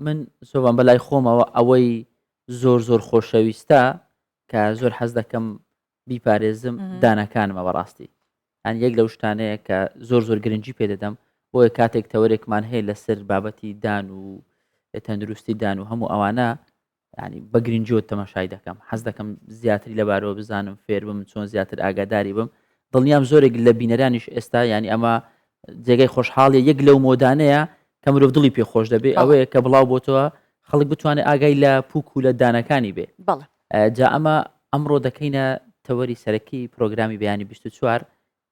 من سۆبان بەلای خۆمەوە ئەوەی زۆر خۆشەویستە کە زۆر حەز دەکەم بیپارێزم دانەکانمە بەڕاستی ئەن یەک لەو شتانەیە کە زۆر گرنگی پێ دەدەم بۆیە کاتێک تەوەرێکمان هەیە لەسەر بابەتی دان و تەندروستی دان و هەموو ئەوانە ینی بە گرنگیۆ تەماشای دەکەم حەز دەکەم زیاتری لەبارەوە بزانم فێر بم چۆن زیاتر ئاگاداری بم دڵنیام زۆرێک لە بینەرانیش ئێستا ینی ئەمە جێگەی خۆشحاڵیە یەک لەو مۆدانەیە کە مرۆڤ دڵی پێخۆش دەبێت ئەوەیە کە بڵاو بۆتەوە خەڵک بتوانێت ئاگای لە پووک و لە دانەکانی بێ جا ئەمڕۆ دەکەینە تەوەری سەرەکی پرۆگرامی بەیانی 24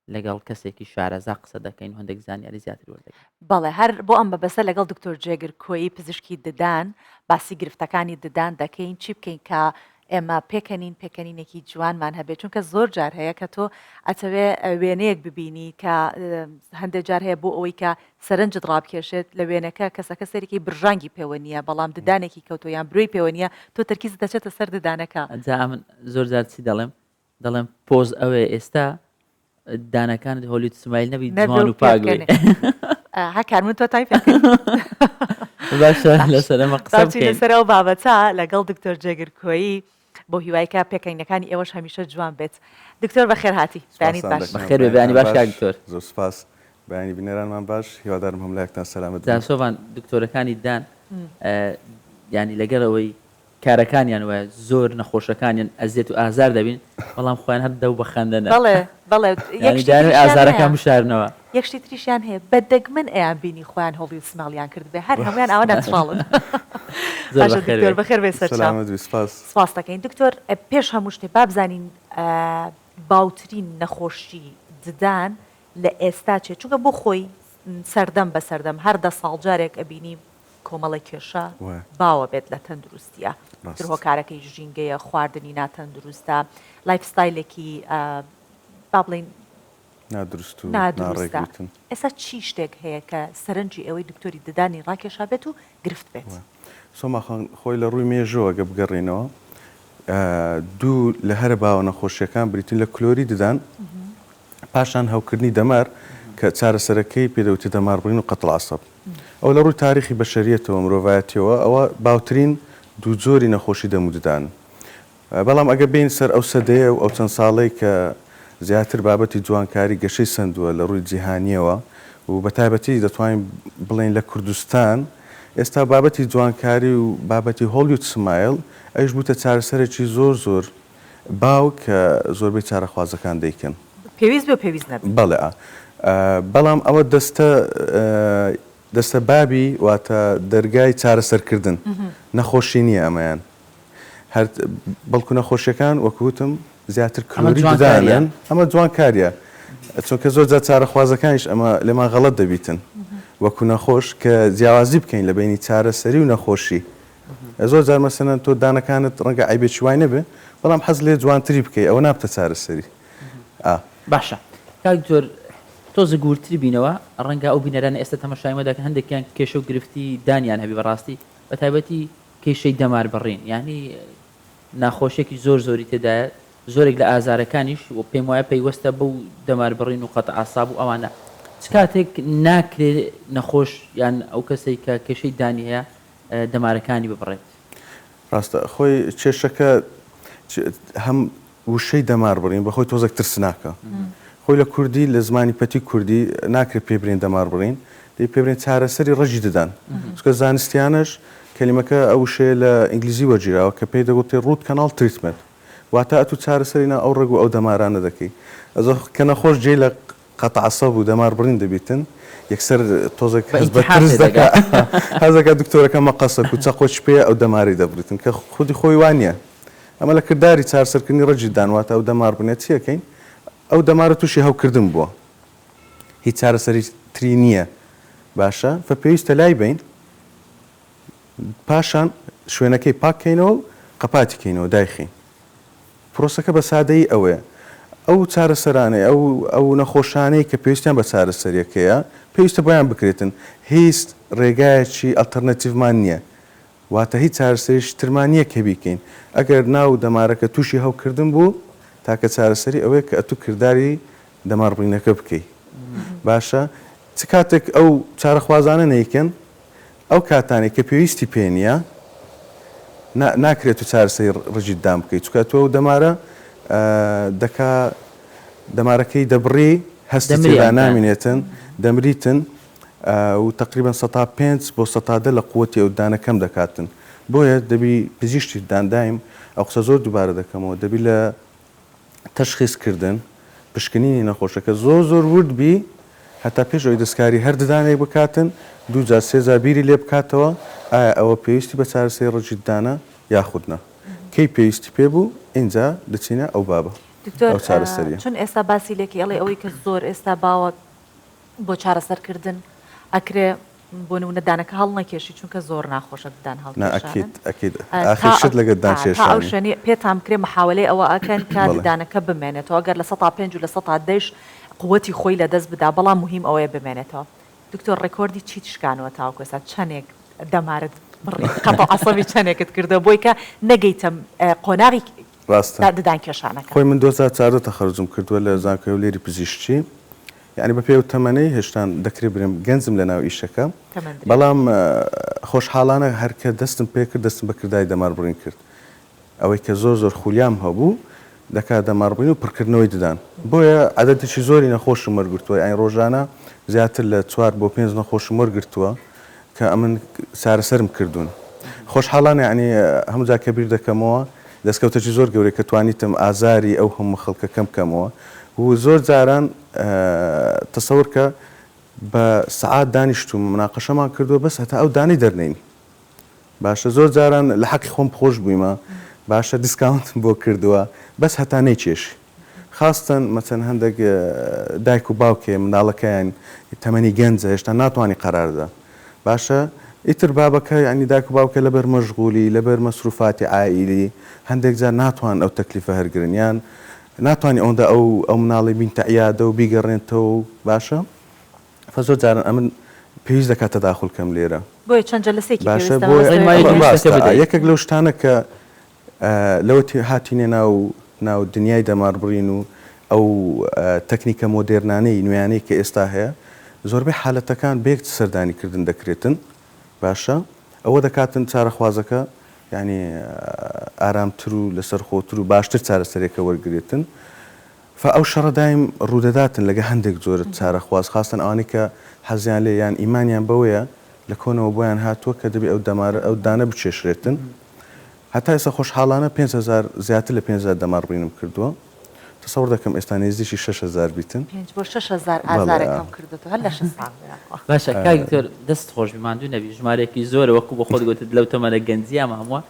لەگەڵ کەسێکی شارەزا قسە دەکەین هەندێک زانیاری زیاتر وەردەکەین بەڵێ هەر بۆ ئەم بەبەسە لەگەڵ دکتۆر جێگر کۆیی پزیشکی ددان باسی گرفتەکانی ددان دەکەین چی بکەین کە ئێمە پێکەنینێکی جوانمان هەبێت چونکە زۆر جار هەیە کە تۆ ئەتەوێ وێنەیەک ببینی کە هەندێک جار هەیە بۆ ئەوەی کە سەرنجت ڕابکێشێت لە وێنەکە کەسەکە سەرێکی برژانگی پێوە نیە بەڵام ددانێکی کەوتۆ یان بروی پێوە نیە تۆ تەرکیز دەچێتە سەر ددانەکە جا من زۆر جار چی دەڵێم پۆز ئەوێ ئێستا دانەکانت هۆلیوت سمایل نەبی جوان و پاگوێ هەکار من تۆ تای باشە لەسەر ئەمە قسە بکەین لەسەر ئەو بابەتە لەگەڵ دکتۆر جێگر کۆیی بۆ هیوایکە پێکەنینەکانی ئێوەش هەمیشە جوان بێت دکتۆر بەخێر هاتی بەیانیت باش بەخێر بێ بەیانی باش دکتۆر زۆر سپاس بەیانی بینەرانمان باش هیوادارم هەملایەکتان سەلامەت جا سۆڤان دکتۆرەکانی دان ینی لەگەڵەوەی کارەکانیان وایە زۆر نەخۆشەکانیان ئەزیێت و ئازار دەبین بەڵام خۆیان هەر دەو بەخەندەنە بەڵێ ئازارەکان بشارنەوە یەکشتی تریشیان هەیە بەدەگمن ئەیان بینی خۆیان هەڵی سماڵیان کرد بێ هەر هەمویان ئەوە نەچڵن دکتۆر بەخێر بێ سپاس دەکەین دکتۆر پێش هەموو شتێ با بزانین باوترین نەخۆشی ددان لە ئێستا چێت چونکە بۆ خۆی سەردەم بە سەردەم هەر 10 ساڵ جارێک ئەبینی کۆمەڵی کێشە باوە بێت لە تەندروستیە هۆکارەکەی ژینگەیە خواردنی ناتەندروستە لایفستایلێکی با بڵین نادروستە ئێستا چی شتێک هەیە کە سەرنجی ئەوەی دکتۆری ددانی ڕاکێشا بێت و گرفت بێت سۆماخان خۆی لە ڕووی مێژۆوە گە بگەڕێنەوە دوو لە هەرە باوە نەخۆشیەکان بریتین لە کلۆری ددان پاشان هەوکردنی دەمار کە چارەسەرەکەی پێدەوتی دەماربڕین و قەتڵ عەسەب ئەو لە ڕووی تاریخی بەشەریەتەوە مرۆڤایەتیەوە ئەوە باوترین دوو جۆری نەخۆشی دەم و ددان بەڵام ئەگە بین سەر ئەو سەدەیە و ئەو چەند ساڵەی کە زیاتر بابەتی جوانکاری گەشەی سندووە لە ڕووی جیهانیەوە و بە تایبەتی دەتوانین بڵین لە کوردستان ئێستا بابەتی جوانکاری و بابەتی هۆلیوود سمایل ئەوش بووتە چارەسەرێکی زۆر باو کە زۆربەی چارەخوازەکان دەیکەن پێویست بێ پێویست نەبێت بەڵێ بەڵام ئەوە دەستە بابی واتە دەرگای چارەسەرکردن نەخۆشی نییە ئەمەیان هەر بەڵکو نەخۆشیەکان وەکوتم زیاتر کلۆری ددانن ئەمە جوانکاریە چونکە زۆر جار چارەخوازەکانیش ئەمە لێمان غەڵەت دەبیتن وەکو نەخۆش کە جیاوازی بکەین لە بینی چارەسەری و نەخۆشی زۆر جار مەسەلەن تۆ دانەکانت ڕەنگە عیبێکی وای نەبێ بەڵام حەز لێ جوانتری بکەی ئەوە نابتە چارەسەری باشە کاک زۆر تۆزە گورتری بینەوە ڕەنگە ئەو بینەرانە ئێستا تەماشای مەدەکە هەندێکیان کێشە و گرفتی دانیان هەبی بەڕاستی بە تایبەتی کێشەی دەمار بڕین یعنی ناخۆشیێکی زۆری تێدایە زۆرێک لە ئازارەکانیش و پێم وایە پەیوەستە بەو دەمار بڕین و قەتە ئاساب و ئەوانە چ کاتێک ناکرێت نەخۆش یان ئەو کەسێک کە کێشەی دانی هەیە دەمارەکانی ببڕێت ڕاستە خۆی کێشەکە هەم وشەی دەمار بڕین بەخۆی تۆزێک ترسناکە خۆی لە کوردی لە زمانی پەتی کوردی ناکرێت پێبرین دەمار بڕین دەی پێبرین چارەسەری ڕەجی ددان چکە زانستیانش کەلیمەکە ئەو وشەیە لە ئینگلیزی وەرگیراوە کە پێی دەگوتێ ڕوت کەناڵ تریتمنت واتە ئەتو چارەسەرینا ئەو ڕێگ و ئەو دەمارانە دەکەی ئەزە کە نەخۆش جێ لە قەتە عەسەب و دەمار بڕین دەبیتن یەکسەر تۆزێک هەزەکە دکتۆرەکە مەقەسەک و چەقۆچ پێ ئەو دەماری دەبریتن کە خودی خۆی وانە ئەمە لە کردداری چارسەرکردنی ڕەجی دانواتە ئەو دەمار بنێت چیەکەین ئەو دەمارە تووشی هەوکردن بووە هیچ چارەسەری تری نییە باشە فە پێویستە لای بین پاشان شوێنەکەی پاککەینەوە و قەپاتیکەینەوە دایخین پرۆسەکە بە سادەیی ئەوەیە ئەو چارەسەرانەی ئەو نەخۆشانەی کە پێویستیان بە چارەسەریەکەیە پێویستە بۆیان بکرێتن هیچ ڕێگایەکی ئەلتەرنەتیڤمان نییە واتە هیچ چارەسەریش ترمانیە کە بیکەین ئەگەر ناو دەمارەکە تووشی هەوکردن بوو تاکە چارەسەری ئەوەیە کە ئەتو کردداری دەماربڕینەکە بکەیت باشە چ کاتێک ئەو چارەخوازانە نەیکەن ئەو کاتانی کە پێویستی پێ نیە ناکرێت و چارەسەری ڕژیت دام بکەیت چکە تۆ دەمارە دەمارەکەی دەبڕی هەستی تێدا نامێنێتن دەمریتن و تقریبا 5 بۆ 100 لە قووەتی ئەو دانەکەم دەکاتن بۆیە دەبی پزیشتی داندایم ئەو قسە زۆر دووبارە دەکەمەوە دەبی لە تەشخیصکردن پشکنینی نەخۆشەکە زۆر وردبی هەتا پێش ئەوی دەستکاری هەر ددانێک بکاتن 2000 بیری لێ بکاتەوە ئایا ئەوە پێویستی بە چارەسەری ڕەجیددانە یاخودنا کەی پێویستی پێبوو اینجا دەچینە ئەو بابە ئەو چارەسەریە چون ئێستا باسی لێکی ئەڵێ ئەوەی کە زۆر ئێستا باوە بۆ چارەسەرکردن ئەکرێ بۆ نمونە دانەکە هەڵ نەکێشی چونکە زۆر ناخۆشە ددان هەڵکێشت لەگە دانکێشانی شوێنی پێتان کرێ محاولەی ئەوە ئەکەن کە ددانەکە بمێنێتەوە ئەگەر لە 105 و لە 110 قووەتی خۆی لە دەست بدا بەڵام مهم ئەوەیە بمێنێتەوە دکتۆر ڕێکۆردی چیت شکانەوە تاوەکو ئێستا چەندێک دەمارت قەتە عەسەبی چەندێکت کردەوە بۆی کە نەگەیتە قۆناغی ددان کێشانەکە خۆی من 2014 تەخەرجم کردووە لە زانکۆی لێری پزیشکی یعنی بە پێ و تەمەنەی هێشتان دەکرێ برم گەنجم لە ناو ئیشەکە بەڵام خۆشحاڵانە هەرکە دەستم پێ کرد دەستم بە کردای دەماربڕین کرد ئەوەی کە زۆر خولیام هەبوو دەکات دەماربڕین و پڕکردنەوەی ددان بۆیە عەدەدێکی زۆری نەخۆشم وەرگرتووە ئەین ڕۆژانە زیاتر لە 4 بۆ 5 نەخۆشم وەرگرتووە کە ئەمن چارەسەرم کردوون خۆشحاڵانە ینی هەموو جا کە بیر دەکەمەوە دەستکەوتەی زۆر گەورەی کە توانیتم ئازاری ئەو هەموو خەڵکە کەم کەمەوە و زۆر جاران تەسەور کە بە سەعات دانیشتوم مناقەشەمان کردووە بەس هەتا ئەو دانی دەرنین باشە زۆر جاران لە حەقی خۆم خۆش بوویمە باشە دیسکاونتم بۆ کردووە بەس هەتا نەیکێشی خاستن مەچەند هەندێک دایک و باوکێ منداڵەکەیان تەمەنی گەنجە هێشتا ناتوانانی قەراردا باشە ئیتر بابەکە ینی دایک و باوکە لەبەر مەشغولی لەبەر مەسروفاتی عائیلی هەندێک جار ناتوان ئەو تەکلیفە هەرگرنیان ناتوانانی ئەوەندە ئەو مناڵی بینتە عیادە و بیگەڕێنێتەوە باشە زۆر جاران ئەمن پێویست دەکات تەداخڵکەم لێرە بۆی چەند جەلسەیەکی باشە یەکێک لەو شتانە کە لەوەتی هاتینێ ناو دنیای دەماربڕین و ئەو تەکنیکە مۆدێرنانەی نوێیانەی کە ئێستا هەیە زۆربەی حالەتەکان بێک سەردانیکردن دەکرێتن باشە ئەوە دەکاتن چارەخوازەکە ینی ئارامتر و لەسەرخۆتر و باشتر چارەسەرێکە وەرگێتن ئەو شەڕەدایم ڕوودەداتن لەگە هەندێک زۆرت چارەخواز خاستن ئەوانەی کە حەزیان لێ یان ئیمانیان بەوەیە لە کۆنەوە بۆیان هاتووە کە دەبێت ئەو دەمارە ئەو دانە بچێشرێتن هەتا ئێستا خۆشحاڵانە 5,000 زیاتر لە 5,000 دەماربڕینم کردووە تەسەوڕ دەکەم ئێستا نێزیشی 6,000 بیتن 5 بۆ 6,000 ئازارێکم کردووە هەر لە 6 ساڵ باشە کاکتۆر دەست خۆش ماندوو نەبی ژمارێکی زۆرە وەکو بە خۆت گوتت لەو تەمەنە گەنجیە هەمووە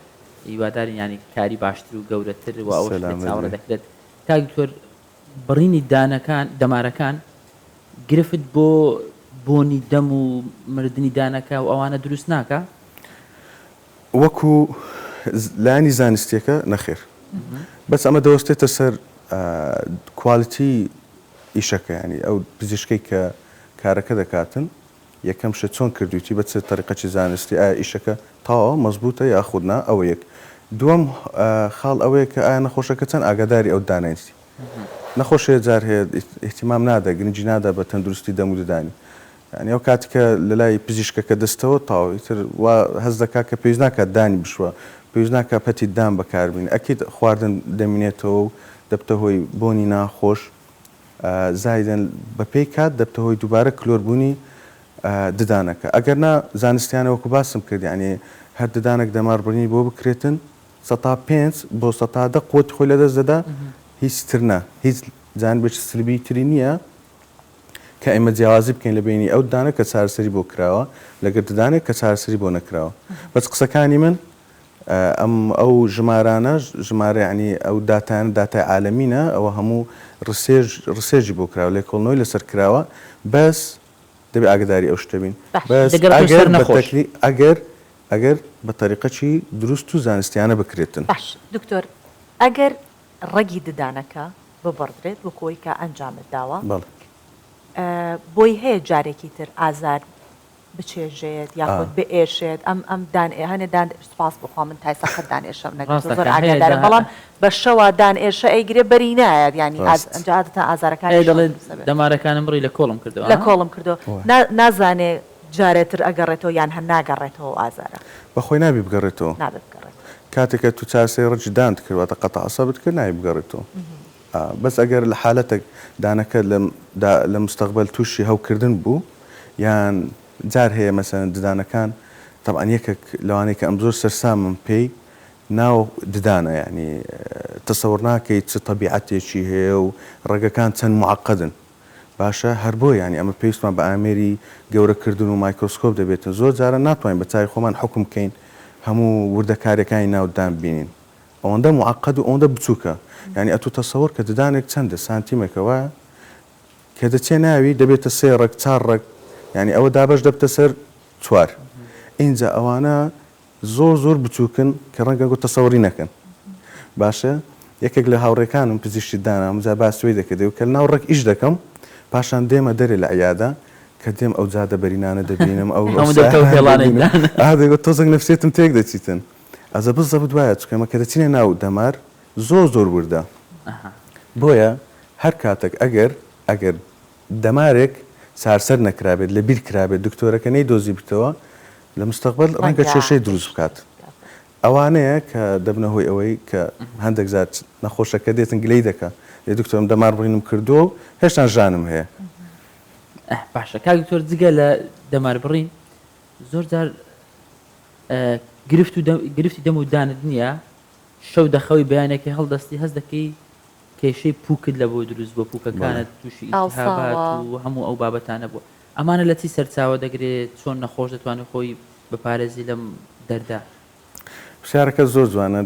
هیواداری ینی کاری باشتر و گەورەتر و ئەو چاوەڕە دەکرێت کاکتۆر بڕینی دەمارەکان گرفت بۆ بۆنی دەم و مردنی دانەکە و ئەوانە دروست ناکە وەکو لایانی زانستیەکە نەخێر بەس ئەمە دەوەستێتە سەر کوالیتی ئیشەکە ینی ئەو پزیشکەی کە کارەکە دەکاتن یەکەم شت چۆن کردویتی بە چ تەریقەتی زانستی ئایا ئیشەکە تاوە مەزبوطە یاخودنا ئەوە یەک دووەم خاڵ ئەوەیە کە ئایا نەخۆشەکە چەند ئاگاداری ئەو دانایستی نەخۆشیە جار هەیە احتیمام نادا گرنگی نادا بە تەندروستی دەم و ددانی ینی ئەو کاتێکە لە لای پزیشکەکە دەستەوە تاوە ئیتر وا هەز دەکات کە پێویست ناکات دانی بشوە پێویست ناکات پەتی دام بەکاربین ئەکید خواردن دەمێنێتەوە و دەبتە هۆی بۆنی ناخۆش زایدەن بە پێی کات دەبتە هۆی دووبارە کلۆربوونی ددانەکە ئەگەر نا زانستیانە وەکو باسم کرد ینی هەر ددانێک دەماربڕنی بۆ بکرێتن 5 بۆ 100 قوت خۆی لە دەست دەدا هیچ ترنە هیچ جانبێکی سلبی تری نییە کە ئێمە جیاوازی بکەین لە بینی ئەو دانە کە چارەسەری بۆ کراوە لەگەر ددانێک کە چارەسەری بۆ نەکراوە بەس قسەکانی من ئەو ژمارانە ژمارە ینی ئەو داتای عالەمینە ئەوە هەموو ڕسێژی بۆ کراوە لێ کۆڵنەوەی لەسەر کراوە بەس دەبێت ئاگداری ئەو شتە بین ئەگەر بە تەریقەکی دروست و زانستیانە بکرێتن باش دکتۆر ئەگەر ڕەگی ددانەکە ببڕدرێت وەکۆی کە ئەنجامت داوە بۆی هەیە جارێکی تر ئازار بچێژێت یاخود بئێشێت ئەم هەنێ دان سپاس بخوا من تایسەخەت دانێشەم نەگەڵ زۆر ئاگادارم بەڵام بە شەوە دانئێشە ئەیگرێ بەری نایەت ینی ئەنجادتە ئازارەکانی دەمارەکانم ڕی لە کۆڵم کردەوە لە کۆڵم کردەوە نازانێ جارێتتر ئەگەڕێتەوە یان هەر ناگەڕێتەوە ئازارە بەخۆی نابی بگەڕێتەوە کاتێکە تو چاسێ ڕەج دان کردواتە قەتە عەسەبت کرد نابی بگەڕێتەوە بەس ئەگەر لە حالەتێک دانەکە لە مستەقبل تووشی هەوکردن بوو یان جار هەیە مەسەن ددانەکان طبعاً یەکێک لەوانەیە کە ئەم زۆر سەرسامم پێی ناو ددانە یعنی تەسەوڕ ناکەیت چ تەبیعەتێکی هەیە و ڕێگەکان چەند معقدن باشە هەر بۆ ینی ئەمە پێویستمان بە ئامێری گەورەکردن و مایکرۆسکۆپ دەبێتن زۆر جارە ناتوانین بە چای خۆمان حکم بکەین هەموو وردەکاریەکانی ناودان بینین ئەوەندە معقد و ئەوەندە بچووکە ینی ئەتو تەسەوڕ کە ددانێک چەندە سانتیمێکەوە کە دەچێ ناوی دەبێتە 3 ڕێک 4 ڕێک ینی ئەوە دابش دەبتە سەر 4 اینجا ئەوانە زۆر بچووکن کە ڕەنگە گوت تەسەوڕی نەکەن باشە یەکێک لە هاوڕێکانم پزیشتی دانام جا باسوێ دەکردێ کە ناو ڕێک ئیش دەکەم پاشان دێمە دەرێ لە عیادا کە دێم ئەو جادە بەرینانە دەبینم ئەو تۆزێک نەفسێتم تێک دەچیتن ئەزە بزە بدوایە چکەمە کە دەچینە ناو دەمار زۆر وردە بۆیە هەر کاتێک ئەگەر دەمارێک سارسەر نەکرابێت لە بیر کرابێت دکتۆرەکە نەیدۆزی بتەوە لە مستەقبل ڕەنگە کێشەی دروست بکات ئەوانەیە کە دەبنە هۆی ئەوەی کە هەندێک زار نەخۆشەکە دێتن گلەی دەکە لێ دکتۆرم دەمار بڕینم کردووە و هێشتا ژانم هەیە باشە کاک دکتۆر جگە لە دەمار بڕین زۆر جار گرفتی دەم و دانت نییە شەو دەخەوی بەیانێکی هەڵدەستی هەست دەکەی کێشەی پووکت لە بۆ دروست بۆ پووکەکانت تووشی ئیلتیهابات و هەموو ئەو بابەتانە بووە ئەمانە لە چی سەرچاوە دەگرێت چۆن نەخۆش دەتوانێت خۆی بپارێزی لەم دەردا پرسیارەکە زۆر جوانە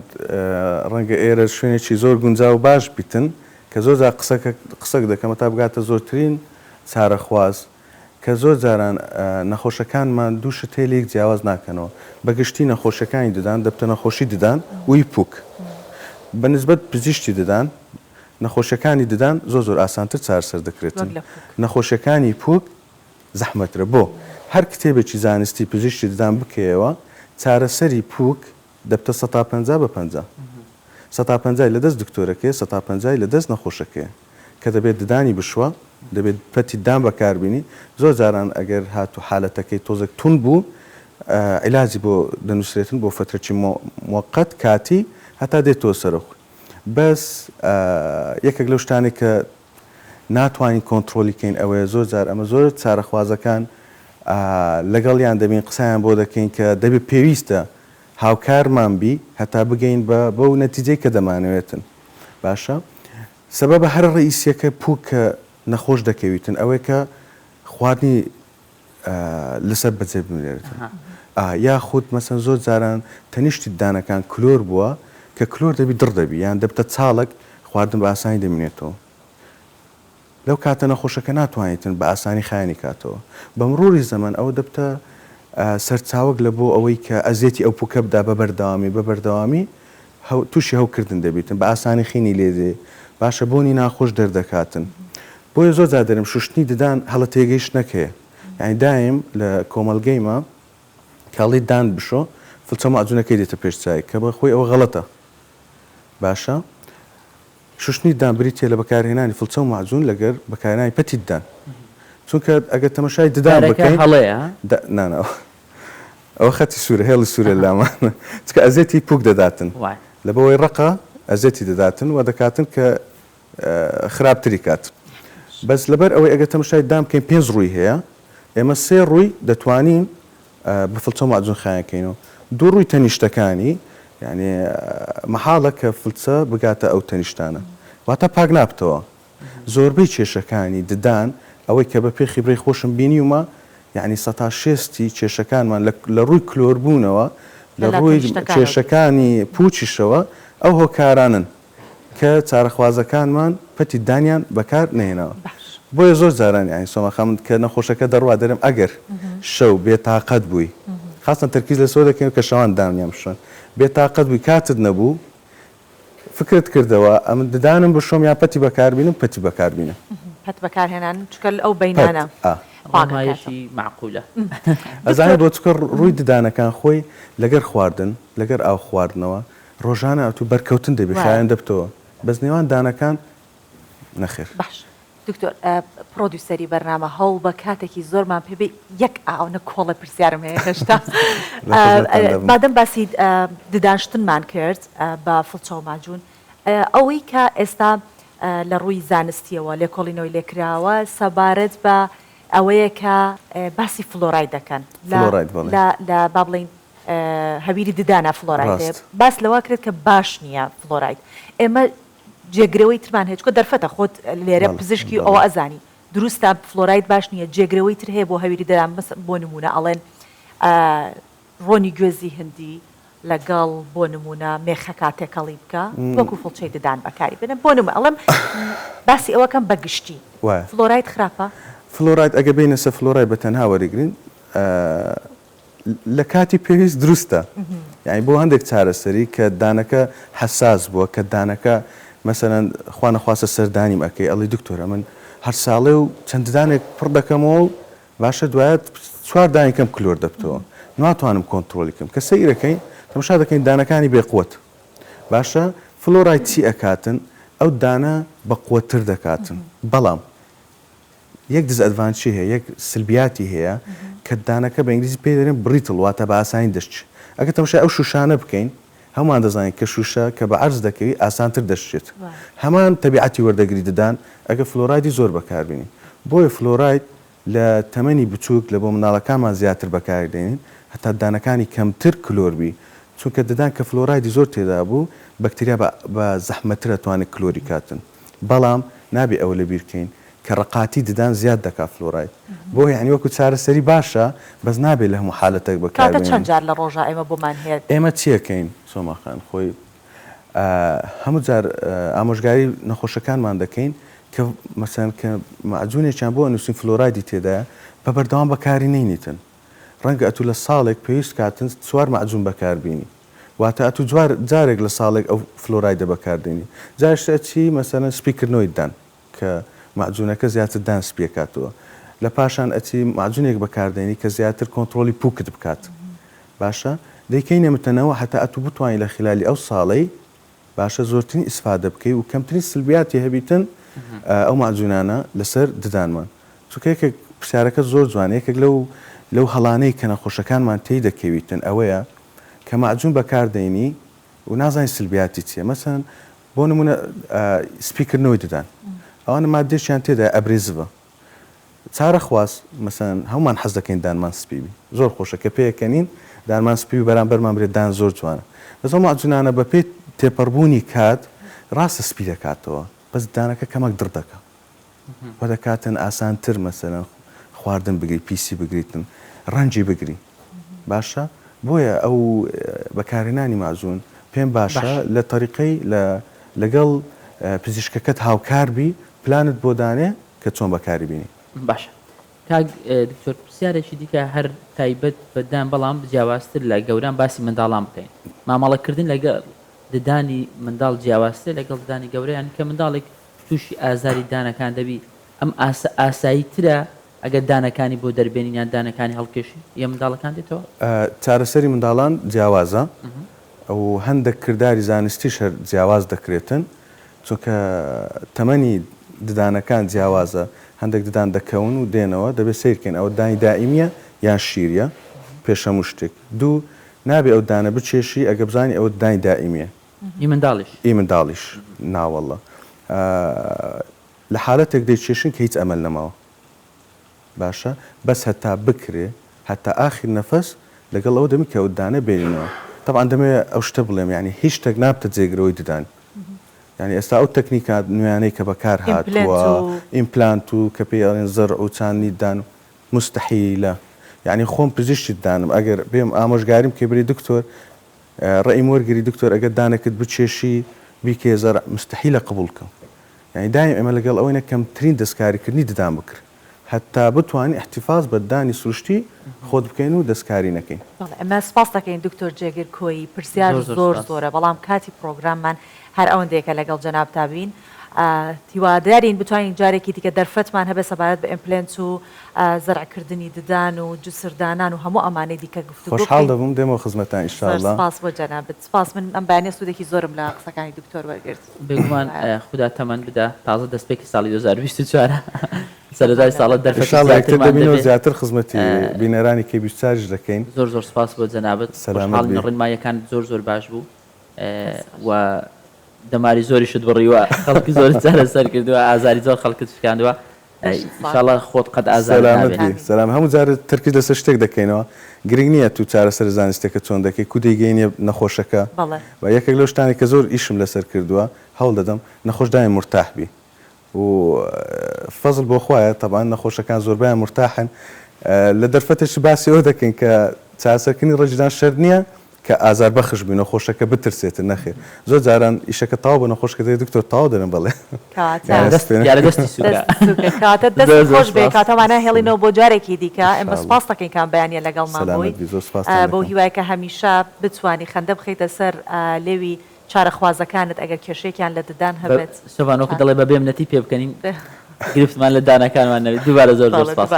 ڕەنگە ئێرە شوێنێکی زۆر گونجاو باش بیتن کە زۆر جار قسەک دەکەمە تا بگاتە زۆرترین چارەخواز کە زۆر جاران نەخۆشەکانمان دوو شتێلێک جیاواز ناکەنەوە بەگشتی نەخۆشەکانی ددان دەبتە نەخۆشی ددان وی پووک بەنسبەت پزیشتی ددان نەخۆشەکانی ددان زۆر ئاسانتر چارەسەر دەکرێتن نەخۆشیەکانی پووک زەحمەترە بۆ هەر کتێبێکی زانستی پزیشتی ددان بکەیەوە چارەسەری پووک دەبتە 150 150 لە دەست دکتۆرەکەی 150 لە دەست نەخۆشەکەی کە دەبێت ددانی بشوە دەبێت پەتی دام بەکاربینی زۆر جاران ئەگەر هاتو حالەتەکەی تۆزێک تون بوو عیلاجی بۆ دەنووسرێتن بۆ فترەی موقت کاتی هەتا دێتەوە سەرخ بەس یەکێک لەو شتانێک کە ناتوانین کۆنتترۆلیکەین ئەوەیە زۆر جار ئەمە زۆر چارەخوازەکان لەگەڵیان دەبین قسەیان بۆ دەکەین کە دەبێت پێویستە هاوکارمان بی هەتا بگەین بەو نەتیجەی کە دەمانەوێتن باشە سەبەبە هەر ڕئیسیەکە پووکە نەخۆش دەکەویتن ئەوەی کە خواردنی لەسەر بەجێ بمێنێتن یاخود مەسەن زۆر جاران تەنیشتی دانەکان کلۆر بووە کە کلۆر دەبی دڕ دەبی یان دەبتە چاڵک خواردن بە ئاسانی دەمێنێتەوە لەو کاتە نەخۆشەکە ناتوانیتن بە ئاسانی خایانی کاتەوە بە مروری زەمان ئەوە دەبتە سەرچاوک لە بۆ ئەوەی کە ئەزیێتی ئەو پووکە بدا بەبەردەوامی تووشی هەوکردن دەبێتن بە ئاسانی خینی لێدێ باشە بۆنی ناخۆش دەردەکاتن بۆیە زۆر جار دەرم شوشتنی ددان هەڵە تێگەیشت نەکەیە یعنی دایم لە کۆمەلگەیمە کاڵی دان بشۆ فڵچە مەعجونەکەی دێتە پێش چای کە بەخۆی ئەوە غەڵەتە باشە شوشتنی دان بریتە لە بەکارهێنانی فڵچە و مەعجون لەگەر بەکارهێنانی پەتی دان چونکە ئەگەر تەماشای ددان بکەین هەڵەیە نانەوە ئەوە خەتی سوورە هێڵی سوورە لامانە چکە ئەزێتی پووک دەداتن لە بەوەی ڕقە ئەزێتی دەداتن و دەکاتن کە خراپتری کات بەس لەبەر ئەوەی ئەگەر تەماشای دام بکەین 5 ڕووی هەیە ئێمە 3 ڕووی دەتوانین بە فڵچە و مەعجون خایەکەینەوە 2 ڕووی تەنیشتەکانی یعنی مەحاڵە کە فڵچە بگاتە ئەو تەنیشتانە واتە پاک نابتەوە زۆربەی کێشەکانی ددان ئەوەی کە بە پێخی بڕی خۆشم بینیومە یعنی 160 کێشەکانمان لە ڕووی کلۆربوونەوە لە ڕووی کێشەکانی پوچیشەوە ئەو هۆکارانن کە چارەخوازەکانمان پەتی دانیان بەکار نێنەوە بۆیە زۆر جاران یانی سۆمەخەم کە نەخۆشەکە دەڕوا دەرم ئەگەر شەو بێتاقەت بووی خاستن تەرکیز لە سۆ دەکەین کە شەوان دانیان بشن بێتاقەت بووی کاتت نەبوو فکرت کردەوە ئەم ددانم بشۆم یا پەتی بەکاربینم پەتی بەکاربینە پەت بەکارهێنان چکە ئەو بەینانە مایشی معقولە ئەزانێت بۆ چکە ڕووی ددانەکان خۆی لەگەر خواردن لەگەر ئاو خواردنەوە ڕۆژانە ئەتو بەرکەوتن دەبێت خایەن دەبتەوە بەس نێوان دانەکان نەخێر باش دکتۆر پرۆدیوسەری بەرنامە هەوڵ بە کاتێکی زۆرمان پێبێ یەک ئاونە کۆڵە پرسیارم هەیە هێشتا بادەم باسی ددانشتنمان کرد بە فڵچە و ماجون ئەوەی کە ئێستا لە ڕووی زانستیەوە لێکۆڵینەوەی لێکراوە سەبارەت بە ئەوەیە کە باسی فلۆرای دەکەن لە با بڵین هەویری ددانە فلۆرایت باس لەوە کرێت کە باش نییە فلۆرایت ئێمە جێگرەوەی ترمان هێچکۆ دەرفەتە خۆت لێرە پزیشکی ئەوە ئەزانی دروستە فلۆرایت باش نییە جێگرەوەی تر هەیە بۆ هەویری ددان بۆ نمونە ئەڵێن ڕۆنی گوێزی هەندی لەگەڵ بۆ نمونە مێخەکە تێکەڵی بکە وەکو فڵچەی ددان بەکاری بنە بۆ نمونە ئەڵێم باسی ئەوەکەم بەگشتی فلۆرایت خراپە فلۆرایت ئەگە بینە سە فلۆرای بە تەنها وەریگرین لە کاتی پێویست دروستە یعنی بۆ هەندێک چارەسەری کە دانەکە حساس بووە کە دانەکە مەسەرەن خوا نەخواستە سەردانیم ئەەکەی ئەڵی دکتۆرە من هەر ساڵێ و چەند دانێک پڕ دەکەمەوە و باشە دوایەت 4 دانێکم کلۆر دەبتەوە ناتوانم کۆنتترۆلیکەم کە سەیرەکەین تەماشا دەکەین دانەکانی بێقوت باشە فلۆرای چی ئەکاتن ئەو دانە بە قوتر دەکاتن بەڵام یەک دزئەدڤانچی هەیە یەک سلبیاتی هەیە کە دانەکە بە ئینگلیزی پێ دەرێن بریتڵ واتە بە ئاسانی دەشت ئەگە تەماشا ئەو شوشانە بکەین هەمان دەزانین کە شوشە کە بە عەرز دەکەوی ئاسانتر دەشتێت هەمان تەبیعەتی وەردەگری ددان ئەگە فلۆرایدی زۆر بەکاربینی بۆیە فلۆراید لە تەمەنی بچووک لە بۆ مناڵەکانمان زیاتر بەکاردێنین هەتا دانەکانی کەمتر کلۆربی چونکە ددان کە فلۆرایدی زۆر تێدا بوو بەکتریا بە زەحمەتر ئەتوانێت کلۆری کاتن بەڵام نابێ ئەوە لە بیرکەین کە ڕقاتی ددان زیاد دەکات فلۆرایت بۆ یعنی وەکو چارەسەری باشە بەس نابێت لە هەموو حالەتێک بەکاربێنین چەند جار لە ڕۆژە ئێمە بۆمان هەیە ئێمە چیەکەین سۆماخان خۆی هەموو جار ئامۆژگاری نەخۆشەکانمان دەکەین کە مەسەن کە مەعجونێکیان بۆ نووسین فلۆرایدی تێدایە بە بەردەوام بەکاری نەینیتن ڕەنگە ئەتو لە ساڵێک پێویست کاتن 4 مەعجون بەکاربینی واتە ئەتو جارێک لە ساڵێک ئەو فلۆرایدە بەکاردێنی جارشتە چی مەسەرەن سپیکردنەوەی دان کە مەعجونەکە زیاتر دان سپیەکاتەوە لە پاشان ئەچی مەعجونێک بەکاردێنی کە زیاتر کۆنتترۆلی پووکت بکات باشە دەیکەینە متەنەوە هەتا ئەتو بتوانین لە خلالی ئەو ساڵەی باشە زۆرترین ئیسفادە بکەی و کەمترین سلبیاتی هەبیتن ئەو مەعجونانە لەسەر ددانمان چونکە یەکێک پرسیارەکە زۆر جوانە یەکێک لەو هەڵانەی کە نەخۆشەکانمان تێی دەکەویتن ئەوەیە کە مەعجون بەکاردێنی و نازانین سلبیاتی چیە مەسەن بۆ نمونە سپیکردنەوەی ددان ئەوانە مادێشیان تێدا ئەبرێزبە چارە خواست مەسەن هەمومان حەز دەکەین دانمان سپیبی زۆر خۆشە کە پێیەکەنین دانمان سپی و بەرامبەرمان برێت دان زۆر جوانە بەس ئەو مەعجونانە بە پێی تێپەڕبوونی کات ڕاستە سپی دەکاتەوە بەس دانەکە کەمەک دڕ دەکە بە دەکاتن ئاسانتر مەسەرەن خواردن بگری پیسی بگریتن ڕەنجی بگری باشە بۆیە ئەو بەکارهێنانی مەعجون پێم باشە لە تەریقەی لەگەڵ پزیشکەکەت هاوکاربی پلانت بۆ دانێ کە چۆن بەکاری بینی باشە کاک دکتۆر پرسیارێکی دیکە هەر تایبەت بەدان بەڵام جیاوازتر لە گەوران باسی منداڵان بکەین مامەڵەکردن لەگەڵ ددانی منداڵ جیاوازتر لەگەڵ ددانی گەورەیان کە منداڵێک تووشی ئازاری دانەکان دەبی ئەم ئاساییترە ئەگەر دانەکانی بۆ دەربێنینیان دانەکانی هەڵکێشی یە منداڵەکان دێتەوە چارەسەری منداڵان جیاوازە ئەو هەندێک کردداری زانستیش هەر جیاواز دەکرێتن چونکە تەمەنی ددانەکان جیاوازە هەندێک ددان دەکەون و دێنەوە دەبێت سیرکەین ئەوە دانی دائیمیە یان شیریە پێش هەموو شتێک دوو نابێ ئەو دانە بچێشی ئەگە بزانی ئەوە دانی دائیمیە ئی منداڵیش ناوەڵە لە حالەتێک دەیچێشن کە هیچ ئەمەل نەماوە باشە بەس هەتا بکرێ هەتا ئاخر نەفەس لەگەڵ ئەو دەمی کە ئەو دانە بێنینەوە طبعا دەمێ ئەو شتە بڵێم یعنی هیچ شتێک نابتە جێگرەوەی ددان یعنی ئێستا ئەو تەکنیکات نوێیانەی کە بەکار هاتووە ئیمپلانت و کە پێڵێن زەر ئەو چاندنی دان مستحیلە یعنی خۆم پزیشتی دانم ئەگەر بێم ئامۆژگاریم کە بری دکتۆر ڕێیم وەرگری دکتۆر ئەگەر دانەکەت بچێشی بیکێ زەر مستحیلە قبول کەم یعنی دایم ئێمە لەگەڵ ئەوەی کەمترین دەستکاریکردنی ددان بکرد هەتا بتوانین احتیفاز بە دانی سروشتی خۆت بکەین و دەستکاری نەکەین ئەمە سپاس دەکەین دکتۆر جێگیر کۆیی پرسیار زۆر زۆرە بەڵام کاتی پرۆگراممان هەر ئەوەندەیەکە لەگەڵ جەناب تابین هیوادارین بتوانین جارێکی دیکە دەرفەتمان هەبێ سەبارەت بە ئیمپلنت و زەرعکردنی ددان و جوسردانان و هەموو ئەمانەی دیکە گفتوگۆ خۆشحاڵ دەبووم دێمەوە خزمەتان ئینشاءالله سپاس بۆ جەنابەت سپاس من ئەم بەیانیە سوودێکی زۆرم لە قسەکانی دکتۆر وەرگرت بێگومان خوددا تەمەن بدە تازە دەستپێکی ساڵی 2024 سەرەتای ساڵت دەرفەتمانەوە زیاتر خزمەتی بینەرانی کێبیستاژ دەکەین. زۆر سپاس بۆ جەنابەت ڕێنماییەکان زۆر باش بوو و دەماری زۆری شت بڕیوە خەڵکی زۆر چارە سەر کردووە ئازاری زۆر خەڵکت شکاندووە ئینشاڵڵا خۆت قەت ئازار سەلام هەموو جارە ترکی لەسەر شتێک دەکەینەوە گرنگ نییە تو چارەسەر زانستێکە چۆن دەکەی کو دەیگەینە نەخۆشەکە و یەکێک لەو شتانی کە زۆر ئیشم لەسەر کردووە هەوڵ دەدەم نەخۆشدایان مرتاحبی و فەزل بۆ خوایە تەبان نەخۆشەکان زۆربیان مرتاحن لە دەرفەتێکی باسی ئەوە دەکەین کە چاسەرکردنی ڕەجدان شەر نییە کە ئازار بەخش بووی نەخۆشەکە بترسێتە نەخێر زۆر جاران ئیشەکە تاو بە نەخۆشکە دکتۆر تاو دەرن بڵێ دەست خۆش بێ کاتەمانە هێڵینەوە بۆ جارێکی دیکە ئەمە سپاس دەکەین کام بەیانە لەگەڵمان بووی بۆ هیوای کە هەمیشە بتوانی خەندە بخیتە سەر لێوی چارەخوازەکانت ئەگەر کێشێکیان لە ددان هەبێت سەبانۆکە دەڵێ بە بێمنەتی پێ بکەین گرفتمان لە دانەکانمان نەوێت دووبارە زۆر سپاس.